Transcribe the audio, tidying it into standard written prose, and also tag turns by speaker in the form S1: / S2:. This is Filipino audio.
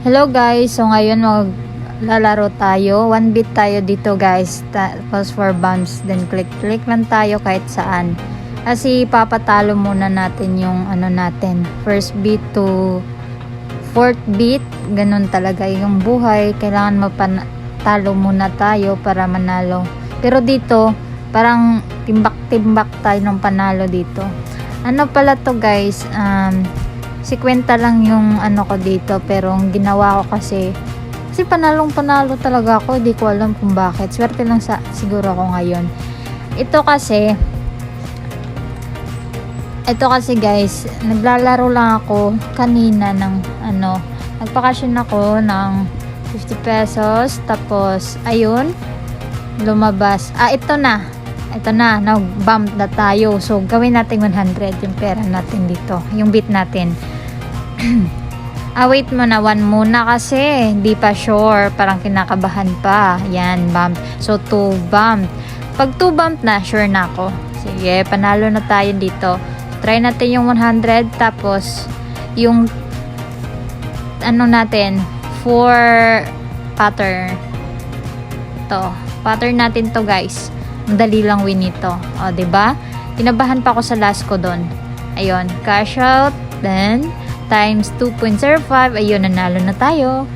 S1: Hello guys, so ngayon maglalaro tayo. 1 bit tayo dito guys. Tapos 4 bumps, then click lang tayo kahit saan. Kasi papatalo muna natin yung natin. First beat to 4th beat, ganun talaga yung buhay. Kailangan mapatalo muna tayo para manalo. Pero dito, parang timbak-timbak tayo ng panalo dito. Ano pala to guys, 50 lang yung ko dito, pero ang ginawa ko kasi panalo talaga ako, di ko alam kung bakit. Swerte lang siguro ako ngayon. Ito kasi guys, naglalaro lang ako kanina ng nagpakasyon ako ng 50 pesos, tapos ayun, lumabas, ito na, nag-bump na tayo. So, gawin natin 100 yung pera natin dito. Yung bit natin. Wait muna. 1 muna kasi. Hindi pa sure. Parang kinakabahan pa. Yan, bump. So, 2 bump. Pag 2 bump na, sure na ako. Sige, panalo na tayo dito. Try natin yung 100. Tapos, yung natin, 4 pattern. To. Pattern natin to guys. Madali lang win ito. O, diba? Kinabahan pa ako sa last ko doon. Ayun, cash out. Then, times 2.05. Ayun, nanalo na tayo.